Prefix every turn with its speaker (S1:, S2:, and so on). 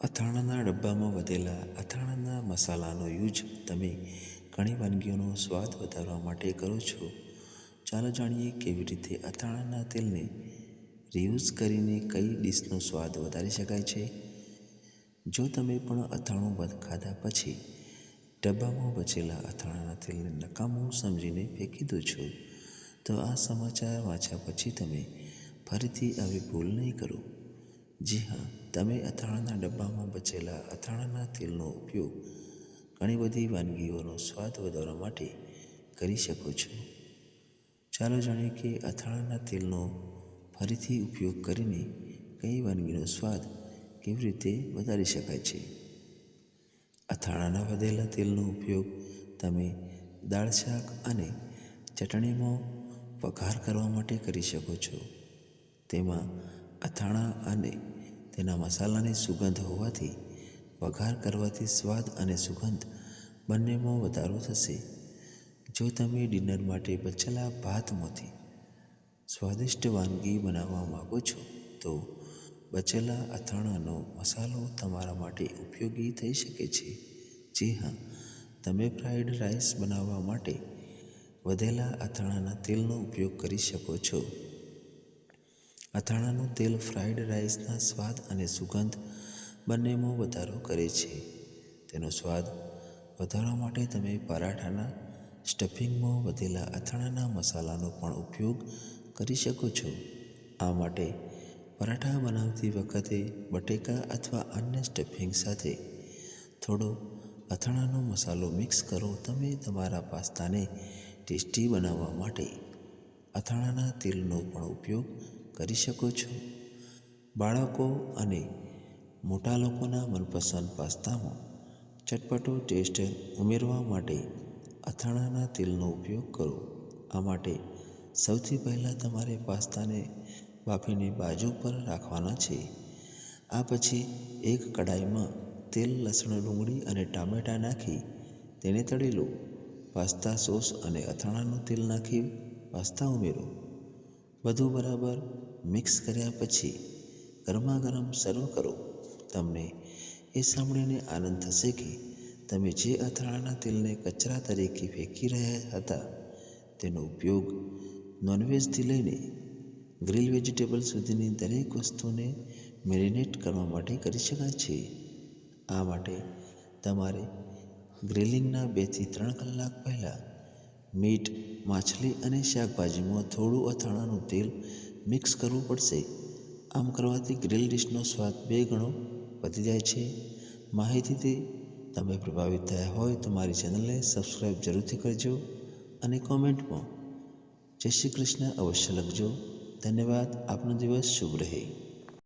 S1: અથાણાના ડબ્બામાં વધેલા અથાણાના મસાલાનો યુઝ તમે ઘણી વાનગીઓનો સ્વાદ વધારવા માટે કરો છો. ચાલો જાણીએ કેવી રીતે અથાણાના તેલને રીયુઝ કરીને કઈ ડીશનો સ્વાદ વધારી શકાય છે. જો તમે પણ અથાણું ખાધા પછી ડબ્બામાં બચેલા અથાણાના તેલને નકામું સમજીને ફેંકી દો છો, તો આ સમાચાર વાંચ્યા પછી તમે ફરીથી આવી ભૂલ નહીં કરો. જી હા, તમે અથાણાના ડબ્બામાં બચેલા અથાણાના તેલનો ઉપયોગ ઘણી બધી વાનગીઓનો સ્વાદ વધારવા માટે કરી શકો છો. ચાલો જાણીએ કે અથાણાના તેલનો ફરીથી ઉપયોગ કરીને કઈ વાનગીનો સ્વાદ કેવી રીતે વધારી શકાય છે. અથાણાના વધેલા તેલનો ઉપયોગ તમે દાળ, શાક અને ચટણીમાં વઘાર કરવા માટે કરી શકો છો. તેમાં અથાણા અને તેના મસાલાની સુગંધ હોવાથી વઘાર કરવાથી સ્વાદ અને સુગંધ બંનેમાં વધારો થશે. જો તમે ડિનર માટે બચેલા ભાતમાંથી સ્વાદિષ્ટ વાનગી બનાવવા માગો છો, તો બચેલા અથાણાનો મસાલો તમારા માટે ઉપયોગી થઈ શકે છે. જી હા, તમે ફ્રાઈડ રાઈસ બનાવવા માટે વધેલા અથાણાના તેલનો ઉપયોગ કરી શકો છો. અથાણાનું તેલ ફ્રાઈડ રાઈસના સ્વાદ અને સુગંધ બંનેમાં વધારો કરે છે. તેનો સ્વાદ વધારવા માટે તમે પરાઠાના સ્ટફિંગમાં વધેલા અથાણાના મસાલાનો પણ ઉપયોગ કરી શકો છો. આ માટે પરાઠા બનાવતી વખતે બટેકા અથવા અન્ય સ્ટફિંગ સાથે થોડો અથાણાનો મસાલો મિક્સ કરો. તમે તમારા પાસ્તાને ટેસ્ટી બનાવવા માટે અથાણાના તેલનો પણ ઉપયોગ કરી શકો છો. બાળકો અને મોટા લોકોના મનપસંદ પાસ્તામાં ચટપટો ટેસ્ટ ઉમેરવા માટે અથાણાના તેલનો ઉપયોગ કરો. આ માટે સૌથી પહેલાં તમારે પાસ્તાને બાફીને બાજુ પર રાખવાના છે. આ પછી એક કડાઈમાં તેલ, લસણ, ડુંગળી અને ટામેટાં નાખી તેને તળી લો. પાસ્તા સોસ અને અથાણાનું તેલ નાખી પાસ્તા ઉમેરો. બધું બરાબર મિક્સ કર્યા પછી ગરમાગરમ સર્વ કરો. તમને એ સાંભળીને આનંદ થશે કે તમે જે અથાણાના તેલને કચરા તરીકે ફેંકી રહ્યા હતા, તેનો ઉપયોગ નોનવેજથી લઈને ગ્રીલ વેજીટેબલ સુધીની દરેક વસ્તુને મેરિનેટ કરવા માટે કરી શકાય છે. આ માટે તમારે ગ્રિલિંગના 2 થી 3 કલાક પહેલાં મીટ, માછલી અને શાકભાજીમાં થોડું અથાણાનું તેલ મિક્સ કરવું પડશે. આમ કરવાથી ગ્રીલ ડીશનો સ્વાદ 2 ગણો વધી જાય છે. માહિતીથી તમે પ્રભાવિત થયા હોય તો મારી ચેનલને સબસ્ક્રાઈબ જરૂરથી કરજો અને કોમેન્ટમાં જય શ્રી કૃષ્ણ અવશ્ય લખજો. ધન્યવાદ. આપનો દિવસ શુભ રહે.